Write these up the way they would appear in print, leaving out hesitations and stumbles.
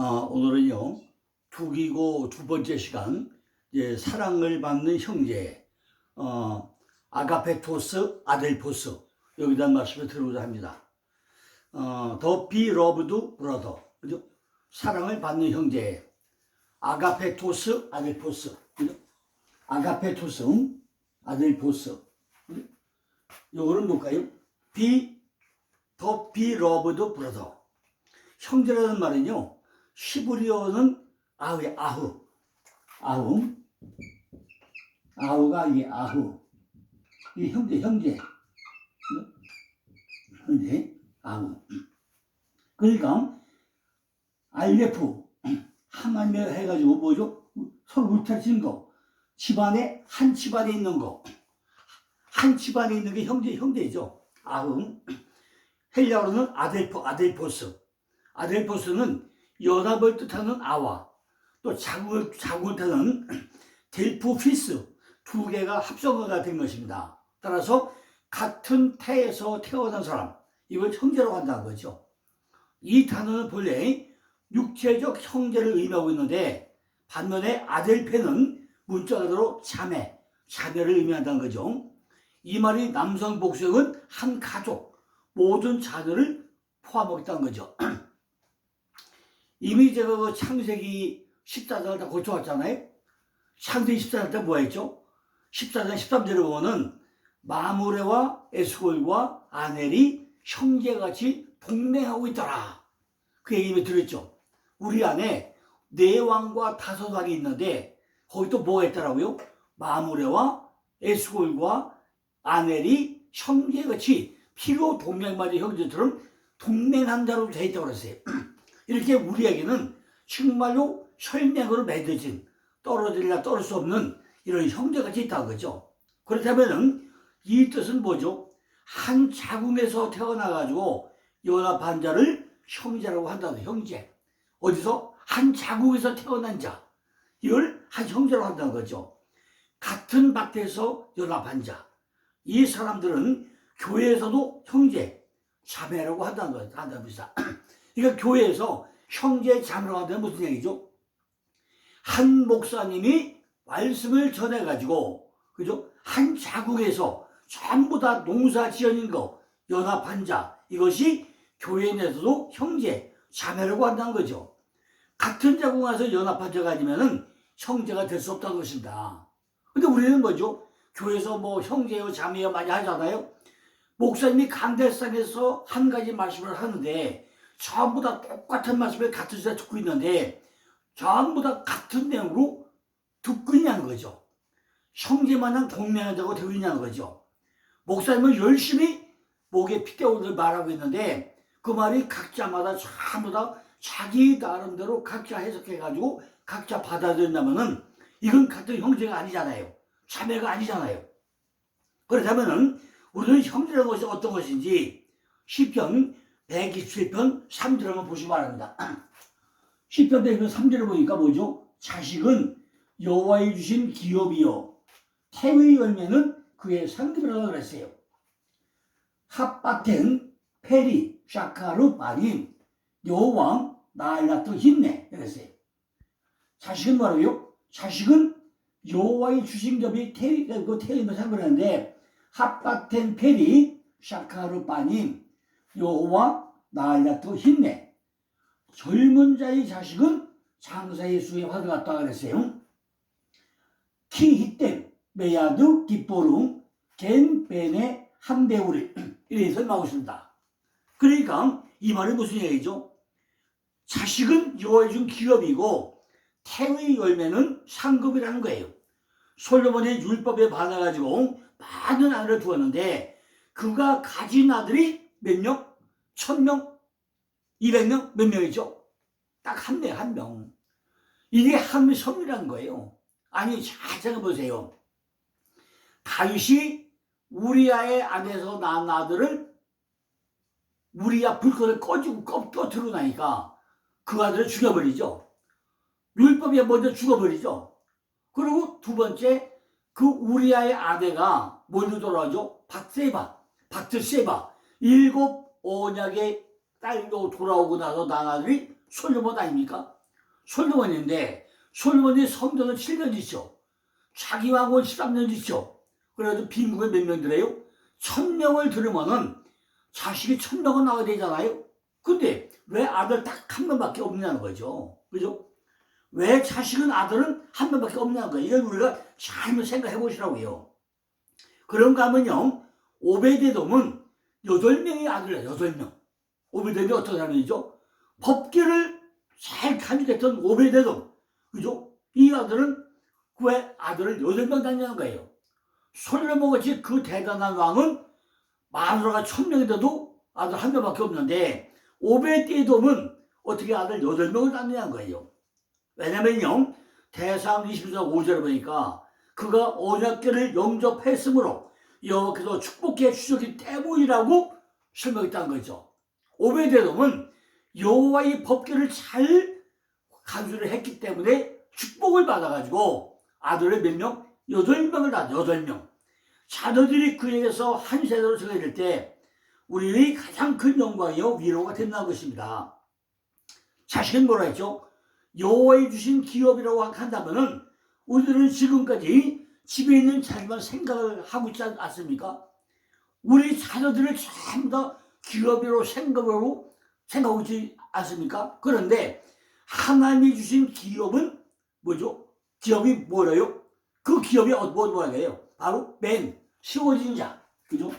오늘은요, 두기고 두 번째 시간, 사랑을 받는 형제, 아가페토스, 아델포스, 여기다 말씀을 드리고자 합니다. The be loved brother, 그죠? 사랑을 받는 형제, 아가페토스, 아델포스, 그죠? 아가페토스, 아델포스, 그죠? 요거는 뭘까요? The be loved brother. 형제라는 말은요, 히브리어는 아우가 이게 아후, 이 형제, 아우. 그러니까 알레프 하나님을 해가지고 뭐죠? 서로 울타리치는 거, 집안에 한 집안에 있는 거, 한 집안에 있는 게 형제죠. 아우. 헬라어로는 아델포스. 아델포스는 연합을 뜻하는 아와, 또 자국을 뜻하는 델포피스, 두 개가 합성어가 된 것입니다. 따라서 같은 태에서 태어난 사람, 이걸 형제라고 한다는 거죠. 이 단어는 본래 육체적 형제를 의미하고 있는데, 반면에 아델페는 문자 그대로 자매를 의미한다는 거죠. 이 말이 남성 복수형은 한 가족, 모든 자녀를 포함하고 있다는 거죠. 이미 제가 그 창세기 14장을 다 고쳐왔잖아요. 창세기 14장 때 뭐 했죠? 14장 13절에 보면은 마므레와 에스골과 아넬이 형제같이 동맹하고 있더라. 그 얘기 들었죠. 우리 안에 네 왕과 다섯 왕이 있는데 거기 또 뭐가 있더라고요? 마므레와 에스골과 아넬이 형제같이 피로 동맹맞은 형제처럼 동맹한다로 되어 있다고 그랬어요. 이렇게 우리에게는 정말로 혈맹으로 맺어진 떨어질라 떨어질 수 없는 이런 형제같이 있다는 거죠. 그렇다면 이 뜻은 뭐죠? 한 자궁에서 태어나가지고 연합한 자를 형제라고 한다는 형제. 어디서? 한 자궁에서 태어난 자. 이걸 한 형제라고 한다는 거죠. 같은 밭에서 연합한 자. 이 사람들은 교회에서도 형제, 자매라고 한다는 거예요. 그러니까 교회에서 형제, 자매라고 한다는 무슨 얘기죠? 한 목사님이 말씀을 전해가지고, 그죠? 한 자국에서 전부 다 농사 지어진 거, 연합한 자, 이것이 교회 내에서도 형제, 자매라고 한다는 거죠. 같은 자국에서 연합한 자가 아니면은 형제가 될 수 없다는 것입니다. 근데 우리는 뭐죠? 교회에서 뭐 형제요, 자매요 많이 하잖아요. 목사님이 강대상에서 한 가지 말씀을 하는데 전부 다 똑같은 말씀을 같은 시간에 듣고 있는데 전부 다 같은 내용으로 듣고 있냐는 거죠. 형제마냥 동맹하자고 되고 있냐는 거죠. 목사님은 열심히 목에 핏대오를 말하고 있는데 그 말이 각자마다 전부 다 자기 나름대로 각자 해석해가지고 각자 받아들인다면은 이건 같은 형제가 아니잖아요. 자매가 아니잖아요. 그렇다면은 우리는 형제라는 것이 어떤 것인지 시편 127편 3절 한번 보시기 바랍니다. 시편 127편 3절을 보니까 뭐죠? 자식은 여호와의 주신 기업이요 태의 열매는 그의 상급이라고 그랬어요. 핫바텐 페리 샤카르 바림 여호왕 나일라트 힘내 그랬어요. 자식은 뭐라고요? 자식은 여호와의 주신 기업이 태의 열매 상급이라는데 핫바텐 페리 샤카르 바님 여호와 나일라트 힘내. 젊은 자의 자식은 장사의 수에 화두 같다 그랬어요. 키 히템 메야드 기포룸 겐 베네 한베우리 이렇게 설명하고 있습니다. 그러니까 이 말이 무슨 얘기죠? 자식은 여호와의 준 기업이고 태의 열매는 상급이라는 거예요. 솔로몬의 율법에 반해가지고 많은 아들을 두었는데 그가 가진 아들이 몇 명? 1000명? 200명? 몇 명이죠? 딱 한 명, 한 명. 이게 하나님의 선물이라는 거예요. 아니, 잘 생각해보세요. 다윗이 우리아의 안에서 낳은 아들을 우리아 불꽃을 꺼지고 꺼뜨리고 나니까 그 아들을 죽여버리죠. 율법이 먼저 죽어버리죠. 그리고 두 번째, 그 우리아의 아내가 뭘로 돌아오죠? 바트세바. 7 언약의 딸로 돌아오고 나서 낳은 아들이 솔로몬 아닙니까? 솔로몬인데 솔로몬이 성전을 7년 짓죠. 자기 왕은 13년 짓죠. 그래도 빈국에 몇 명 들어요? 1000명을 들으면은 자식이 1000명은 나와야 되잖아요. 근데 왜 아들 딱 한 명밖에 없냐는 거죠. 그죠? 왜 자식은 아들은 한 명밖에 없냐는 거예요. 이걸 우리가 잘 생각해 보시라고요. 그런가 하면요, 오베데돔은 8명의 아들이에요. 8명. 오베데돔이 어떤 사람이죠? 법계를 잘 간직했던 오베데돔. 그죠? 이 아들은 왜 아들을 8명 낳냐는 거예요. 솔로몬같이 그 대단한 왕은 마누라가 1000명인데도 아들 한 명밖에 없는데 오베데돔은 어떻게 아들 8명을 낳느냐는 거예요. 왜냐면요, 대사함 20장 5절에 보니까 그가 언약궤를 영접했으므로 여호와께서 축복해 주셨기 때문이라고 설명했다는 거죠. 오베데돔은 여호와의 법궤를 잘 간수를 했기 때문에 축복을 받아가지고 아들을 몇 명? 8명을 낳았죠. 8명. 자녀들이 그에게서 한 세대로 정해질 때 우리의 가장 큰 영광이요 위로가 된다는 것입니다. 자식은 뭐라 했죠? 여호와의 주신 기업이라고 한다면은 우리들은 지금까지 집에 있는 자기만 생각을 하고 있지 않습니까? 우리 자녀들을 전부 다 기업으로 생각하고 있지 않습니까? 그런데 하나님이 주신 기업은 뭐죠? 기업이 뭐래요? 그 기업이 뭐라 해요? 바로 세워진 자. 그죠?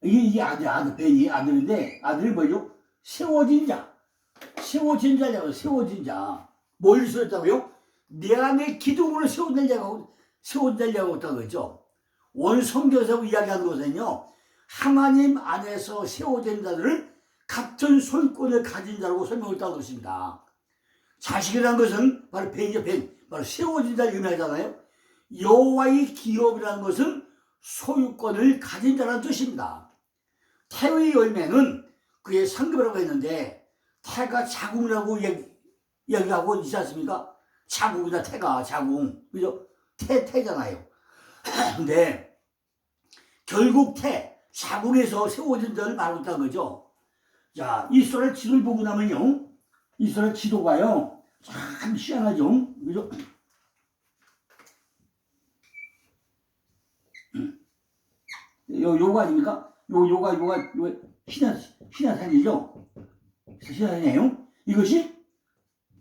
이게 벤이 아들인데, 아들이 뭐죠? 세워진 자. 세워진 자냐고, 세워진 자. 뭘 세웠다고요? 내 안에 기둥으로 세워진 자라고 했다고 그랬죠. 원성경에서 이야기하는 것은요, 하나님 안에서 세워진 자들을 같은 소유권을 가진 자라고 설명했다는 것입니다. 자식이라는 것은 바로 벤이죠, 벤. 바로 세워진 자를 의미하잖아요. 여호와의 기업이라는 것은 소유권을 가진 자라는 뜻입니다. 태의 열매는 그의 상급이라고 했는데 태가 자궁이라고 이야기하고 있지 않습니까? 자궁이다, 태가 자궁. 그죠? 태잖아요. 근데 결국 자궁에서 세워진 자를 말하고 있다는 거죠. 자, 이스라엘 지도를 보고 나면요, 이스라엘 지도가요 참 희한하죠. 그죠? 요거 아닙니까? 요가 신화산이죠. 신화산이에요. 이것이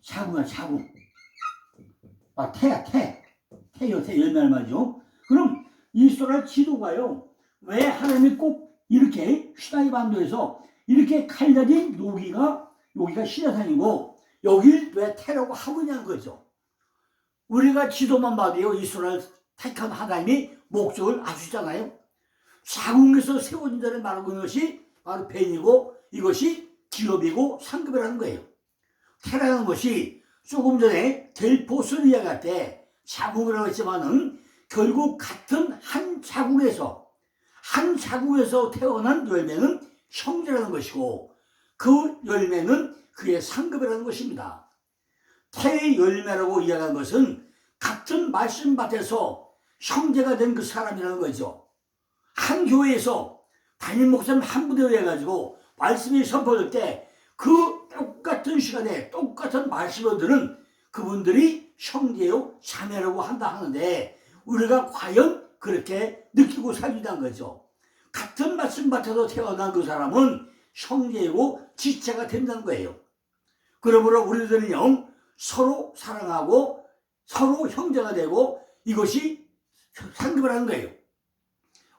자궁이야, 자궁. 아, 태야, 열매를 말이죠. 그럼 이스라엘 지도가요, 왜 하나님이 꼭 이렇게 시나이 반도에서 이렇게 칼날인 여기가 신화산이고 여길 왜 태라고 하고 있냐는 거죠. 우리가 지도만 봐도요, 이스라엘 택한 하나님이 목적을 아시잖아요. 자궁에서 세워진 자를 말하고 있는 것이 바로 벤이고 이것이 기업이고 상급이라는 거예요. 태라는 것이 조금 전에 델포스를 이야기할 때 자궁이라고 했지만은 결국 같은 한 자궁에서 태어난 열매는 형제라는 것이고 그 열매는 그의 상급이라는 것입니다. 태의 열매라고 이야기한 것은 같은 말씀밭에서 형제가 된 그 사람이라는 거죠. 한 교회에서 담임 목사님 한 분에 해가지고 말씀이 선포될 때 그 똑같은 시간에 똑같은 말씀을 들은 그분들이 형제요 자매라고 한다 하는데 우리가 과연 그렇게 느끼고 살리다는 거죠. 같은 말씀밭에서 태어난 그 사람은 형제이고 지체가 된다는 거예요. 그러므로 우리들은요 서로 사랑하고 서로 형제가 되고 이것이 상급을 하는 거예요.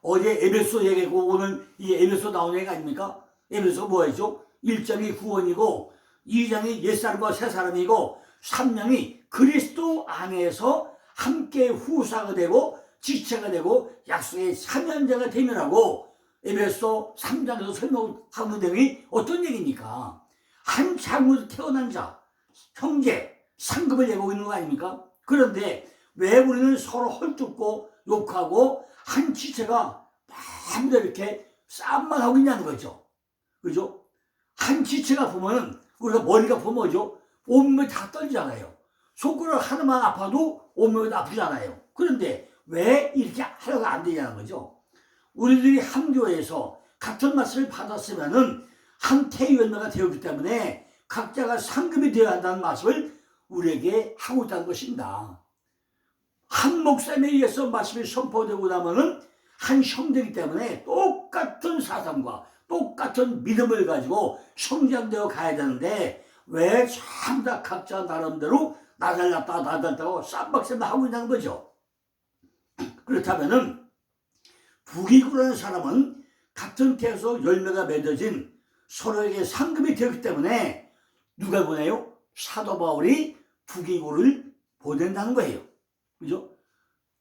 어제 에베소 얘기고 오늘 이 에베소 나온 얘기 아닙니까? 에베소 뭐였죠? 1장이 구원이고 2장이 옛사람과 새사람이고 3장이 그리스도 안에서 함께 후사가 되고 지체가 되고 약속의 참여자가 되면하고 에베소 3장에서 설명하는 내용이 어떤 얘기입니까? 한 자궁에서 태어난 자, 형제, 상급을 얘기하고 있는 거 아닙니까? 그런데 왜 우리는 서로 헐뜯고 욕하고 한 지체가 마음대로 이렇게 싸움만 하고 있냐는 거죠. 그죠? 한 지체가 보면은 우리가 머리가 보면 뭐죠? 온몸이 다 떨리잖아요. 손가락 하나만 아파도 온몸이 아프잖아요. 그런데 왜 이렇게 하려고 안 되냐는 거죠. 우리들이 한 교회에서 같은 말씀을 받았으면은 한 태의 열매가 되었기 때문에 각자가 상급이 되어야 한다는 말씀을 우리에게 하고 있다는 것입니다. 한 목사님에 의해서 말씀이 선포되고 나면은 한 형제이기 때문에 똑같은 사상과 똑같은 믿음을 가지고 성장되어 가야 되는데 왜 전부 다 각자 나름대로 나 잘났다 나 잘났다고 쌈박쌤을 하고 있는 거죠. 그렇다면은 부귀구라는 사람은 같은 태에서 열매가 맺어진 서로에게 상급이 되었기 때문에 누가 보내요? 사도 바울이 부귀구를 보낸다는 거예요. 그죠?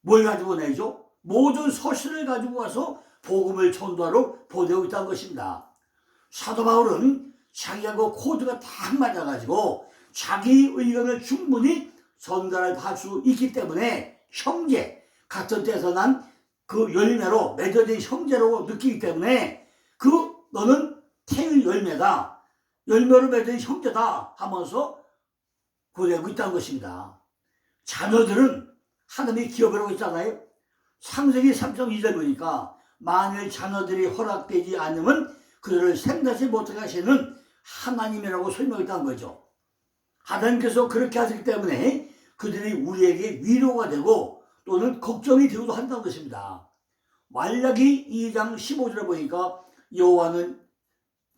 뭘 가지고 보내죠? 모든 서신을 가지고 와서 복음을 전도하러 보내고 있다는 것입니다. 사도 바울은 자기하고 코드가 딱 맞아가지고 자기 의견을 충분히 전달할 수 있기 때문에 형제, 같은 때에서 난 그 열매로 맺어진 형제라고 느끼기 때문에 너는 태의 열매다, 열매로 맺은 형제다 하면서 보내고 있다는 것입니다. 자녀들은 하나님이 기업을 하고 있잖아요. 창세기 3장 2절 보니까 만일 자녀들이 허락되지 않으면 그들을 생각지 못하게 하시는 하나님이라고 설명했다는 거죠. 하나님께서 그렇게 하시기 때문에 그들이 우리에게 위로가 되고 또는 걱정이 되기도 한다는 것입니다. 말라기 2장 15절에 보니까 여호와는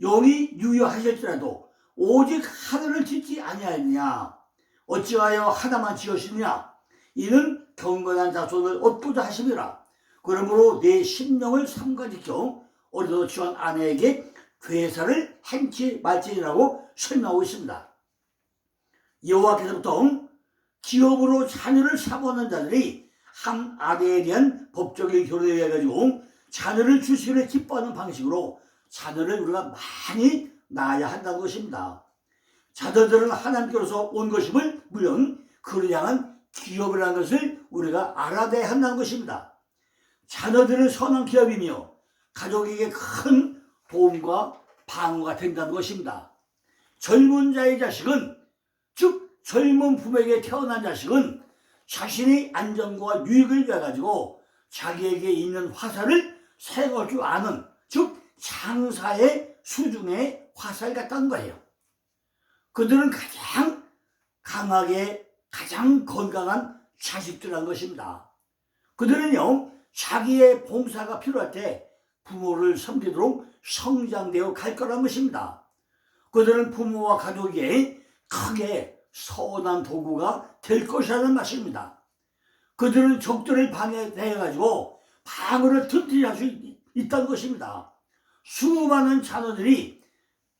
영이 유효하실지라도 오직 하늘을 짓지 아니하느냐 어찌하여 하나만 지으시느냐 이는 경건한 자손을 얻고자 하심이라. 그러므로 내 심령을 삼가지켜 어려서 취한 아내에게 괴사를 행치 말지니라고 설명하고 있습니다. 여호와께서부터 기업으로 자녀를 사모하는 자들이 한 아내에 대한 법적인 결혼에 해가지고 자녀를 주시기를 기뻐하는 방식으로 자녀를 우리가 많이 낳아야 한다는 것입니다. 자녀들은 하나님께로서 온 것임을 물론 그를 향한 기업이라는 것을 우리가 알아내야 한다는 것입니다. 자녀들은 선한 기업이며 가족에게 큰 도움과 방어가 된다는 것입니다. 젊은 자의 자식은 즉 젊은 부모에게 태어난 자식은 자신의 안전과 유익을 위해 가지고 자기에게 있는 화살을 사용할 줄 아는 즉 장사의 수중의 화살 같다는 거예요. 그들은 가장 강하게 가장 건강한 자식들이라는 것입니다. 그들은요 자기의 봉사가 필요할 때 부모를 섬기도록 성장되어 갈 거라는 것입니다. 그들은 부모와 가족에게 크게 선한 도구가 될 것이라는 말씀입니다. 그들은 적들을 방해해가지고 방어를 튼튼히 할 수 있다는 것입니다. 수많은 자녀들이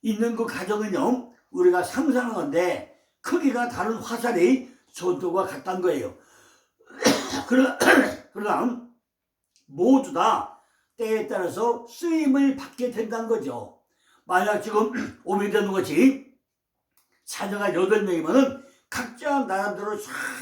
있는 그 가정은요 우리가 상상한 건데 크기가 다른 화살의 전투가 같다는 거예요. 그러나 모두 다 때에 따라서 쓰임을 받게 된다는 거죠. 만약 지금 오미되는 것이 자녀가 8명이면은 각자 나름대로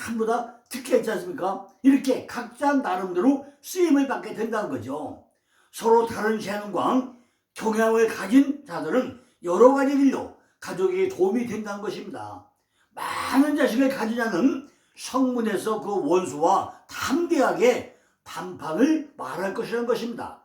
전부 다 특혜있지 않습니까? 이렇게 각자 나름대로 쓰임을 받게 된다는 거죠. 서로 다른 재능과 경향을 가진 자들은 여러 가지 길로 가족에게 도움이 된다는 것입니다. 많은 자식을 가지자는 성문에서 그 원수와 담대하게 단판을 말할 것이라는 것입니다.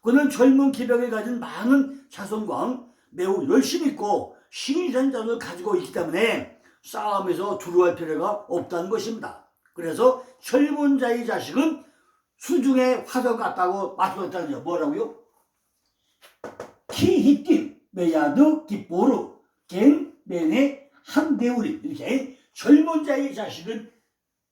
그는 젊은 기병을 가진 많은 자손과 매우 열심히 있고 신실한 자를 가지고 있기 때문에 싸움에서 두려워할 필요가 없다는 것입니다. 그래서 젊은 자의 자식은 수중에 화살 같다고 말씀했다는 거죠. 뭐라고요? 키히팀 메야드 기포르 겐 메네 한데우리 이렇게 젊은 자의 자식은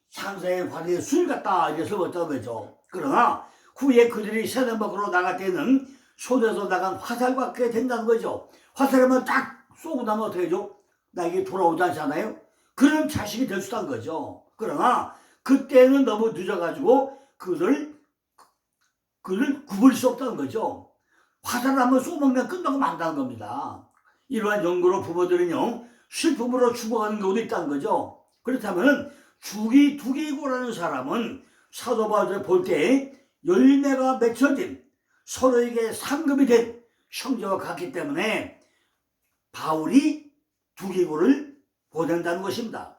상사의 활의 술 같다 이래서 어떤 거죠. 그러나 후에 그들이 세상 밖으로 나갈 때는 손에서 나간 화살 같게 된다는 거죠. 화살하면 딱 쏘고 나면 어떻게 되죠? 나에게 돌아오지 않잖아요. 그런 자식이 될 수 있다는 거죠. 그러나 그때는 너무 늦어가지고 그를 구볼 수 없다는 거죠. 화살을 한번 쏘면 그냥 끝나고 만다는 겁니다. 이러한 연구로 부모들은요 슬픔으로 죽어가는 경우도 있다는 거죠. 그렇다면 두기고라는 사람은 사도 바울을 볼 때 열매가 맺혀진 서로에게 상급이 된 형제와 같기 때문에 바울이 두기고를 보낸다는 것입니다.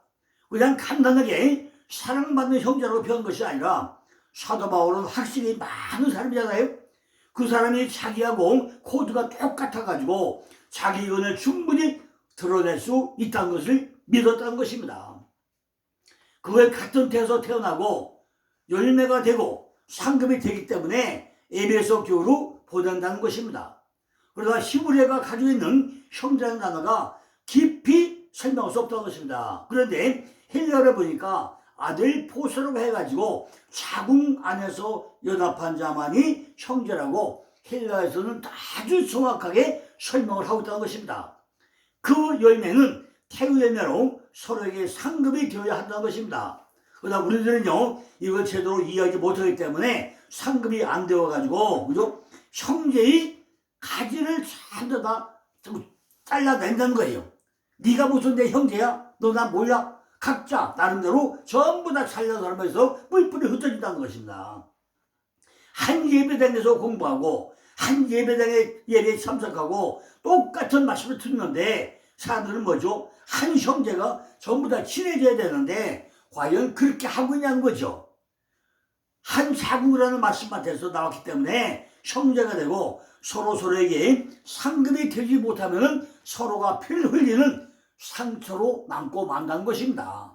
그냥 간단하게 사랑받는 형제라고 표현한 것이 아니라 사도 바울은 확실히 많은 사람이잖아요. 그 사람이 자기하고 코드가 똑같아가지고 자기 의견을 충분히 드러낼 수 있다는 것을 믿었다는 것입니다. 그걸 같은 태에서 태어나고 열매가 되고 상급이 되기 때문에 에베소 교회로 보낸다는 것입니다. 그러나 히브리어가 가지고 있는 형제라는 단어가 깊이 설명할 수 없다는 것입니다. 그런데 헬라어를 보니까 아델포스라고 해가지고 자궁 안에서 연합한 자만이 형제라고 헬라에서는 아주 정확하게 설명을 하고 있다는 것입니다. 그 열매는 태의 열매로 서로에게 상급이 되어야 한다는 것입니다. 그러나 우리들은요, 이걸 제대로 이해하지 못하기 때문에 상급이 안 되어가지고, 그죠? 형제의 가지를 전부 다 잘라낸다는 거예요. 네가 무슨 내 형제야? 너 나 몰라? 각자 나름대로 전부 다 잘라서 하면서 뿔뿔이 흩어진다는 것입니다. 한 예배당에서 공부하고 한 예배당에 예배에 참석하고 똑같은 말씀을 듣는데 사람들은 뭐죠? 한 형제가 전부 다 친해져야 되는데 과연 그렇게 하고 있냐는 거죠. 한 자국이라는 말씀한테서 나왔기 때문에 형제가 되고 서로에게 상급이 되지 못하면 서로가 피를 흘리는 상처로 남고 만다는 것입니다.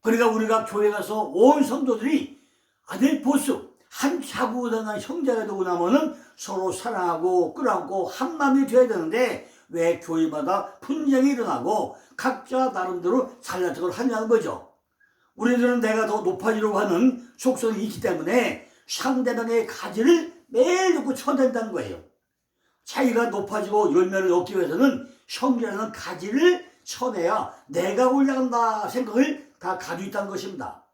그러니까 우리가 교회 가서 온 성도들이 아델포스 한 자국이라는 형제가 되고 나면은 서로 사랑하고 끌어안고 한 마음이 되어야 되는데 왜 교회마다 분쟁이 일어나고 각자 나름대로 잘난 척을 하냐는 거죠. 우리들은 내가 더 높아지려고 하는 속성이 있기 때문에 상대방의 가지를 매일 놓고 쳐댄다는 거예요. 자기가 높아지고 열매를 얻기 위해서는 형제라는 가지를 쳐내야 내가 올라간다 생각을 다 가지고 있다는 것입니다.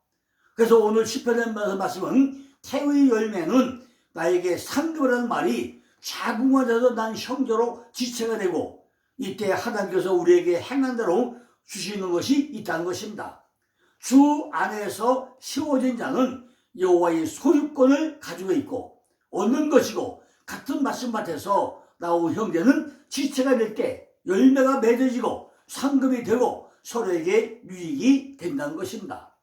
그래서 오늘 시편의 말씀은 태의 열매는 나에게 상급이라는 말이 자궁안에서 난 형제로 지체가 되고 이때 하나님께서 우리에게 행한 대로 주시는 것이 있다는 것입니다. 주 안에서 세워진 자는 여호와의 소유권을 가지고 있고 얻는 것이고 같은 말씀밭에서 나온 형제는 지체가 될 때 열매가 맺어지고 상급이 되고 서로에게 유익이 된다는 것입니다.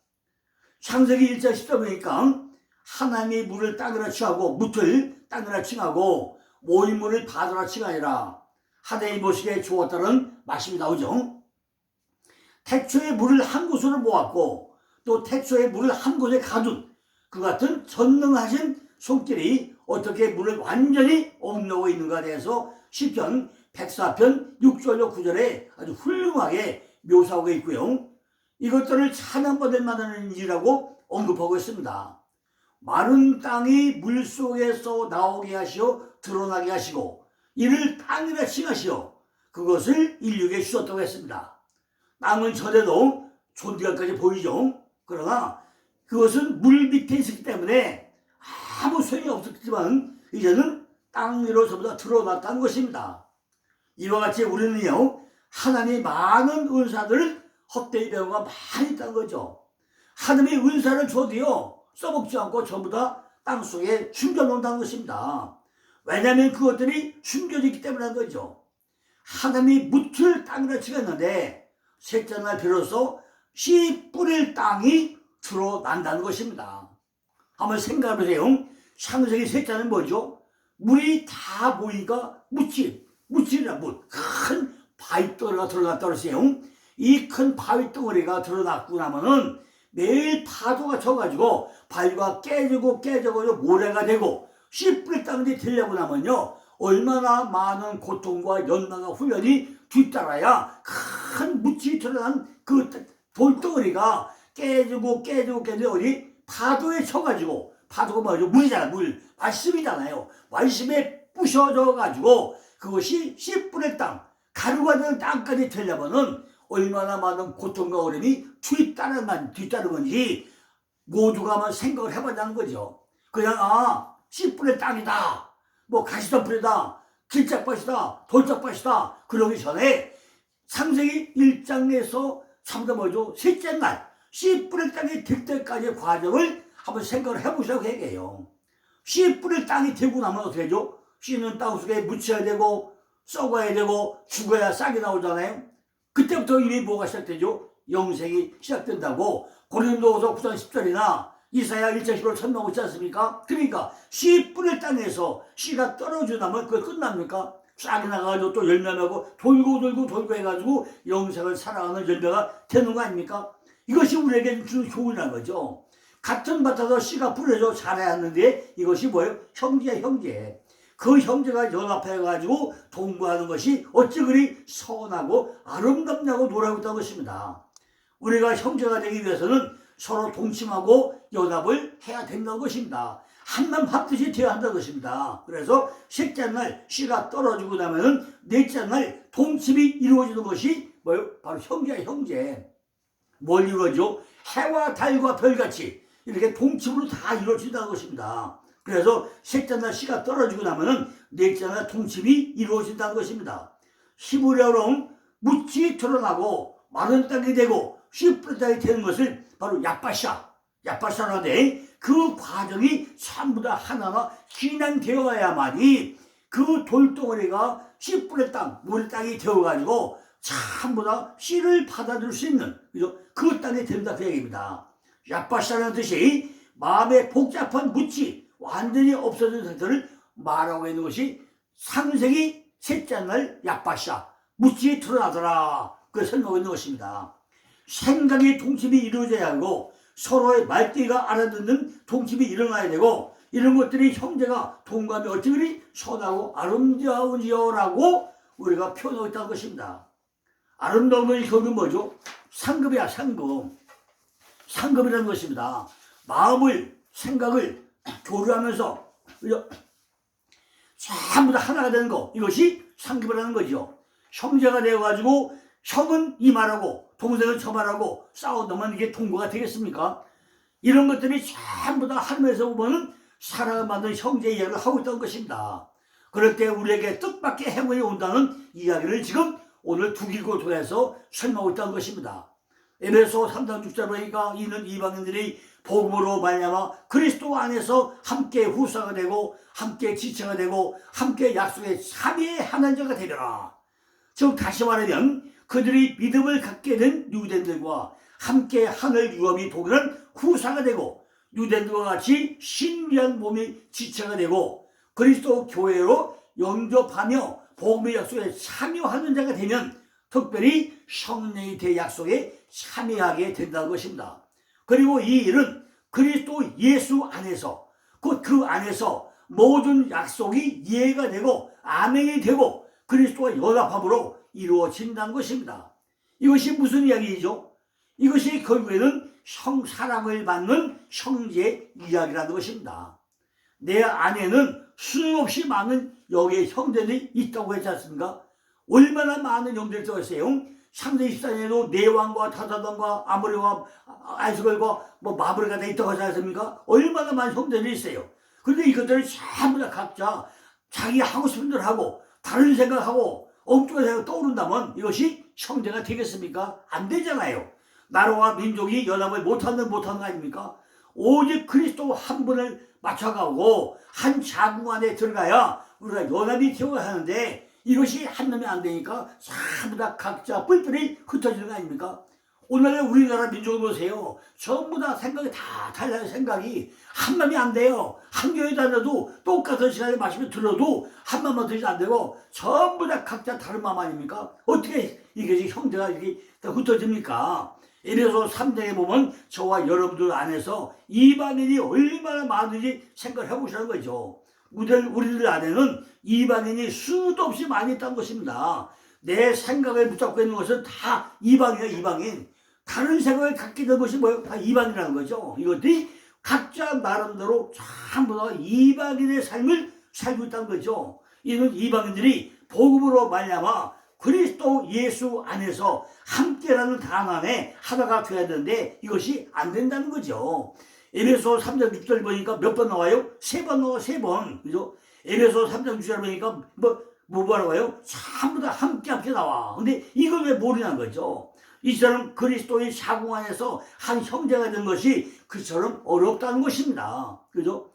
창세기 1장 10절 보니까 하나님이 물을 땅으로 칭하고 묻을 땅으로 칭하고 모임물을 바다로 칭하니라 하나님이 보시기에 좋았다는 말씀이 나오죠. 태초에 물을 한 곳으로 모았고 또 태초에 물을 한 곳에 가둔 그 같은 전능하신 손길이 어떻게 물을 완전히 억누르고 있는가에 대해서 시편 104편 6절로 9절에 아주 훌륭하게 묘사하고 있고요. 이것들을 찬양받을 만한 일이라고 언급하고 있습니다. 마른 땅이 물속에서 나오게 하시어 드러나게 하시고 이를 땅이라 칭하시어 그것을 인류에게 주셨다고 했습니다. 땅은 전에도 존재감까지 보이죠. 그러나 그것은 물 밑에 있었기 때문에 아무 소용이 없었지만 이제는 땅 위로 전부 다 드러났다는 것입니다. 이와 같이 우리는요 하나님의 많은 은사들을 헛되이 배우가 많이 있다는 거죠. 하나님의 은사를 줘도요 써먹지 않고 전부 다 땅속에 숨겨놓는다는 것입니다. 왜냐하면 그것들이 숨겨지기 때문인 거죠. 하나님이 묻힐 땅이라 칭했는데 셋째 날 비로소 씨 뿌릴 땅이 드러난다는 것입니다. 한번 생각해보세요. 창세기 셋째는 뭐죠? 물이 다 모이가 묻힐이라 물. 큰 바위덩어리가 드러났다고 했어요. 이 큰 바위덩어리가 드러났고 나면은 매일 파도가 쳐가지고 바위가 깨지고 모래가 되고 씨 뿌릴 땅이 되려고 나면요 얼마나 많은 고통과 연단과 훈련이 뒤따라야 큰 묻히 드러난 그 돌덩어리가 깨지고 어디 파도에 쳐가지고 파도가 뭐죠? 물이잖아. 물 말씀이잖아요. 말씀에 부셔져가지고 그것이 씨 뿌릴 땅 가루가 되는 땅까지 되려면은 얼마나 많은 고통과 어려움이 뒤따르는지 모두가 한번 생각을 해보자는 거죠. 그냥 씨 뿌릴 땅이다 뭐 가시덤불이다 길짝밭이다 돌짝밭이다 그러기 전에 창세기 1장에서 참다 뭐죠? 셋째 날 씨 뿌릴 땅이 될 때까지의 과정을 한번 생각을 해보시라고 얘기해요. 씨 뿌릴 땅이 되고 나면 어떻게 되죠? 씨는 땅속에 묻혀야 되고 썩어야 되고 죽어야 싹이 나오잖아요. 그때부터 이미 뭐가 시작되죠? 영생이 시작된다고 고린도후서 9장 10절이나 이사야 1장 10절 설명하고 있지 않습니까? 그러니까 씨 뿌릴 땅에서 씨가 떨어지나면 그거 끝납니까? 싹이 나가지고 또 열매 맺고 돌고 해가지고 영생을 살아가는 열매가 되는 거 아닙니까? 이것이 우리에게 주는 교훈이라는 거죠. 같은 밭에서 씨가 뿌려져 자라야 하는데 이것이 뭐예요? 형제야, 형제. 그 형제가 연합해가지고 동거하는 것이 어찌 그리 선하고 아름답냐고 노래하고 있다는 것입니다. 우리가 형제가 되기 위해서는 서로 동침하고 연합을 해야 된다는 것입니다. 한맘 합듯이 되어야 한다는 것입니다. 그래서 셋째 날 씨가 떨어지고 나면은 넷째 날 동침이 이루어지는 것이 뭐예요? 바로 형제야, 형제. 뭘 이루어져? 해와 달과 별같이 이렇게 동침으로 다 이루어진다는 것입니다. 그래서 셋째 날 씨가 떨어지고 나면은 넷째 날 동침이 이루어진다는 것입니다. 히브리어로는 묻이 드러나고 마른 땅이 되고 씨 뿌린 땅이 되는 것을 바로 야빠샤라는데 그 과정이 전부 다 하나가 진행되어야만이 그 돌덩어리가 씨 뿌린 땅, 물의 땅이 되어가지고 전부 다 씨를 받아들일 수 있는 그 땅이 된다 그 얘기입니다. 야빠샤라는 뜻이 마음의 복잡한 묻이 완전히 없어진 상태를 말하고 있는 것이 창세기 셋째 날 야빠샤 묻이 드러나더라 그 설명하고 있는 것입니다. 생각의 동침이 이루어져야 하고 서로의 말귀가 알아듣는 동침이 일어나야 되고 이런 것들이 형제가 동감이 어찌 그리 선하고 아름다운지요라고 우리가 표현하고 있다는 것입니다. 아름다운 것이 결국은 뭐죠? 상급이야, 상급. 상급이라는 것입니다. 마음을, 생각을 교류하면서 전부 다 하나가 되는 거, 이것이 상급이라는 거죠. 형제가 되어가지고 형은 이 말하고 동생은 저 말하고 싸우다면 이게 동거가 되겠습니까? 이런 것들이 전부 다 하늘에서 보면 사랑을 받는 형제 이야기를 하고 있다는 것입니다. 그럴 때 우리에게 뜻밖의 행운이 온다는 이야기를 지금 오늘 두기고 통해서 설명하고 있다는 것입니다. 에베소 3장 6절 보니까 이는 이방인들이 복음으로 말미암아 그리스도 안에서 함께 후사가 되고 함께 지체가 되고 함께 약속의 참여의 하나인 자가 되리라. 즉 다시 말하면 그들이 믿음을 갖게 된 유대인들과 함께 하늘 유업이 동일한 후사가 되고 유대인들과 같이 신비한 몸이 지체가 되고 그리스도 교회로 영접하며 복음의 약속에 참여하는 자가 되면 특별히 성령의 대약속에 참여하게 된다는 것입니다. 그리고 이 일은 그리스도 예수 안에서 그 안에서 모든 약속이 이해가 되고 아멘이 되고 그리스도와 연합함으로 이루어진다는 것입니다. 이것이 무슨 이야기이죠? 이것이 결국에는 사랑을 받는 형제의 이야기라는 것입니다. 내 안에는 수없이 많은 여기에 형제들이 있다고 했지 않습니까? 얼마나 많은 형제들이 있어요? 창세기 14장에도 네왕과 타사단과 아모리와 안스걸과 마브리가 다 있다고 하지 않습니까? 얼마나 많은 형제들이 있어요. 그런데 이것들을 전부 다 각자 자기 하고 싶은 대로 하고 다른 생각하고 엉뚱한 생각 떠오른다면 이것이 형제가 되겠습니까? 안 되잖아요. 나라와 민족이 연합을 못하는 거 아닙니까? 오직 그리스도 한 분을 맞춰가고 한 자궁 안에 들어가야 우리가 연합이 되어야 하는데 이것이 한 놈이 안 되니까 전부 다 각자 뿔뿔이 흩어지는 거 아닙니까? 오늘의 우리나라 민족을 보세요. 전부 다 생각이 다 달라요. 생각이 한 맘이 안 돼요. 한 교회 다녀도 똑같은 시간에 마시면 들어도 한 맘만 들지 안 되고 전부 다 각자 다른 맘 아닙니까? 어떻게 이게 형제가 이렇게 다 흩어집니까? 에베소 3장에 보면 저와 여러분들 안에서 이방인이 얼마나 많은지 생각을 해보시라는 거죠. 우리들 안에는 이방인이 수도 없이 많이 있다는 것입니다. 내 생각을 붙잡고 있는 것은 다 이방이야, 이방인. 다른 생각을 갖게 된 것이 뭐예요? 다 이방이라는 거죠. 이것들이 각자 나름대로 전부 다 이방인의 삶을 살고 있다는 거죠. 이는 이방인들이 복음으로 말미암아 그리스도 예수 안에서 함께라는 단 안에 하나가 되어야 되는데 이것이 안 된다는 거죠. 에베소 3장 6절 보니까 몇 번 나와요? 3번 나와, 3번. 그죠? 에베소 3장 6절 보니까 뭐가 나와요? 전부 다 함께 나와. 근데 이걸 왜 모르냐는 거죠. 이처럼 그리스도의 자궁 안에서 한 형제가 된 것이 그처럼 어렵다는 것입니다. 그죠?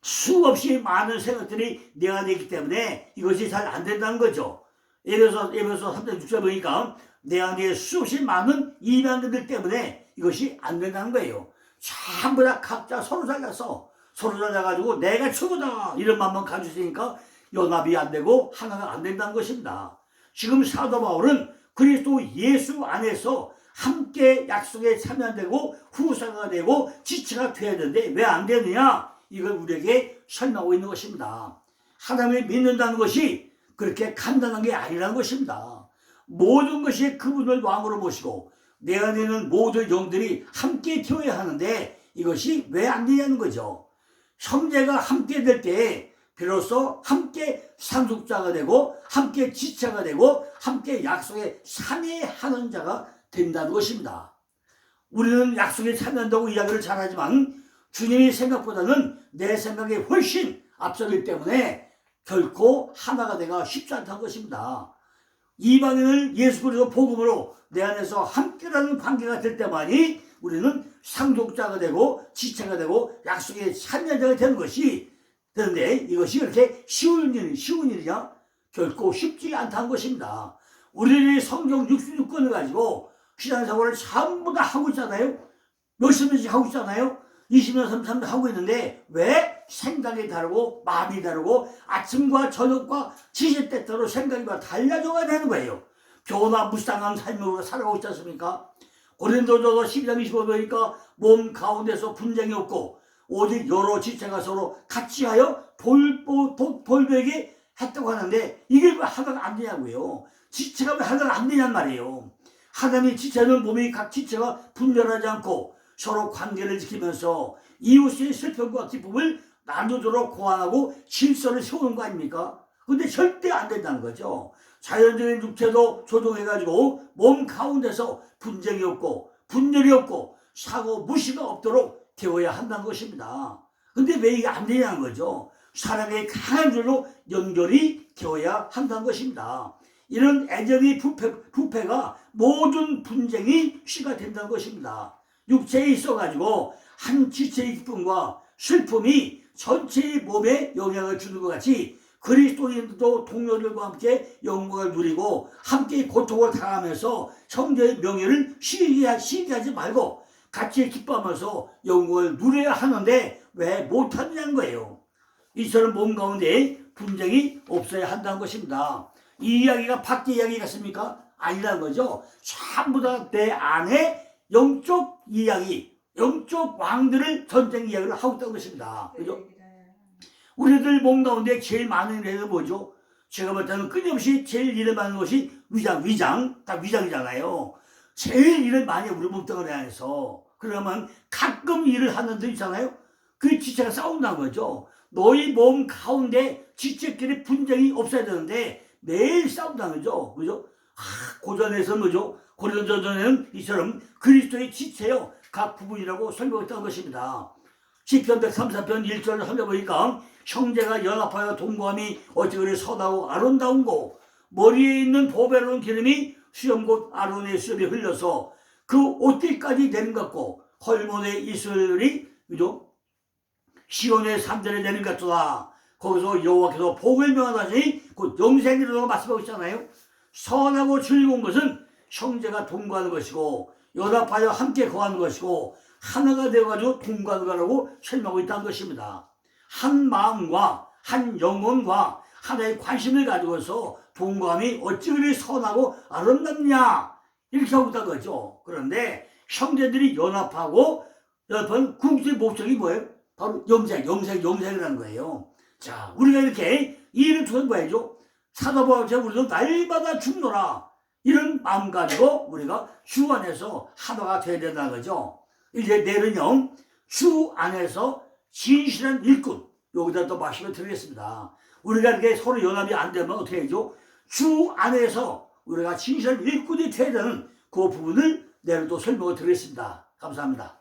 수없이 많은 생각들이 내 안에 있기 때문에 이것이 잘 안 된다는 거죠. 에베소 3장 6절 보니까 내 안에 수없이 많은 이방인들 때문에 이것이 안 된다는 거예요. 전부 다 각자 서로 잘라가지고 내가 최고다 이런 마음만 가지고 있으니까 연합이 안 되고 하나가 안 된다는 것입니다. 지금 사도 바울은 그리스도 예수 안에서 함께 약속에 참여되고 후사가 되고 지체가 돼야 되는데 왜 안 되느냐, 이걸 우리에게 설명하고 있는 것입니다. 하나님을 믿는다는 것이 그렇게 간단한 게 아니라는 것입니다. 모든 것이 그분을 왕으로 모시고 내 안에 있는 모든 영들이 함께 되어야 하는데 이것이 왜 안 되냐는 거죠. 형제가 함께 될 때 비로소 함께 상속자가 되고 함께 지체가 되고 함께 약속에 참여하는 자가 된다는 것입니다. 우리는 약속에 참여한다고 이야기를 잘하지만 주님의 생각보다는 내 생각이 훨씬 앞서기 때문에 결코 하나가 되기가 쉽지 않다는 것입니다. 이방인을 예수 그리스도 복음으로 내 안에서 함께라는 관계가 될 때만이 우리는 상속자가 되고 지체가 되고 약속에 참여자가 되는 것이 되는데 이것이 그렇게 쉬운 일이냐? 결코 쉽지 않다는 것입니다. 우리들이 성경 66권을 가지고 신앙생활을 전부 다 하고 있잖아요. 몇십 년씩 하고 있잖아요. 20년, 30년 하고 있는데 왜 생각이 다르고 마음이 다르고 아침과 저녁과 시시때때로 생각이 달라져야 되는 거예요. 변화무쌍한 삶으로 살아가고 있지 않습니까? 고린도전서 12장 25절이니까 몸 가운데서 분쟁이 없고 오직 여러 지체가 서로 같이 하여 볼배게 했다고 하는데 이게 왜 하나가 안 되냐고요. 지체가 왜 하나가 안 되냔 말이에요. 하나님의 지체는 몸이 각 지체가 분별하지 않고 서로 관계를 지키면서 이웃의 슬픔과 기쁨을 나누도록 고안하고 질서를 세우는 거 아닙니까? 근데 절대 안 된다는 거죠. 자연적인 육체도 조종해가지고 몸 가운데서 분쟁이 없고 분열이 없고 사고 무시가 없도록 되어야 한다는 것입니다. 근데 왜 이게 안 되냐는 거죠. 사랑의 강한 줄로 연결이 되어야 한다는 것입니다. 이런 애정의 부패가 모든 분쟁이 시가 된다는 것입니다. 육체에 있어가지고 한 지체의 기쁨과 슬픔이 전체의 몸에 영향을 주는 것 같이 그리스도인들도 동료들과 함께 영광을 누리고 함께 고통을 당하면서 형제의 명예를 시기하지 말고 같이 기뻐하면서 영광을 누려야 하는데 왜 못하느냐는 거예요. 이처럼 몸 가운데 분쟁이 없어야 한다는 것입니다. 이 이야기가 밖의 이야기 같습니까? 아니라는 거죠. 전부 다 내 안에 영적 이야기, 영적 왕들을 전쟁 이야기를 하고 있다는 것입니다. 그죠? 우리들 몸 가운데 제일 많은 일은 뭐죠? 제가 볼 때는 끊임없이 제일 일을 많은 것이 위장, 다 위장이잖아요. 제일 일을 많이 우리 몸뚱아리 안에서. 그러면 가끔 일을 하는 데 있잖아요. 그 지체가 싸운다는 거죠. 너희 몸 가운데 지체끼리 분쟁이 없어야 되는데 매일 싸운다는 거죠. 그죠? 고전에서는 뭐죠? 고전에는 이처럼 그리스도의 지체요 각 부분이라고 설명했다는 것입니다. 시편 134편 1절을 살펴보니까 형제가 연합하여 동거함이 어찌 그리 선하고 아름다운고 머리에 있는 보배로운 기름이 수염 곧 아론의 수염에 흘려서 그 옷깃까지 내린 것 같고 헐몬의 이슬이 그죠? 시온의 산들에 내린 것 같도다. 거기서 여호와께서 복을 명하다니 곧 영생이라고 말씀하고 있잖아요. 선하고 즐거운 것은 형제가 동거하는 것이고 연합하여 함께 거하는 것이고 하나가 되어가지고 동거하는 거라고 설명하고 있다는 것입니다. 한 마음과 한 영혼과 하나의 관심을 가지고서 동거함이 어찌 그리 선하고 아름답냐 이렇게 하고 있다는 거죠. 그런데 형제들이 연합하고 연합한 궁극적인 목적이 뭐예요? 바로 영생이라는 거예요. 자, 우리가 이렇게 이 일을 통해 봐야죠. 사도 바울처럼 우리도 날마다 죽노라 이런 마음 가지고 우리가 주 안에서 하나가 되어야 된다는 거죠. 이제 내일은요 주 안에서 진실한 일꾼 여기다 또 말씀을 드리겠습니다. 우리가 이렇게 서로 연합이 안 되면 어떻게 해야죠? 주 안에서 우리가 진실한 일꾼이 되어야 되는 그 부분을 내일 또 설명을 드리겠습니다. 감사합니다.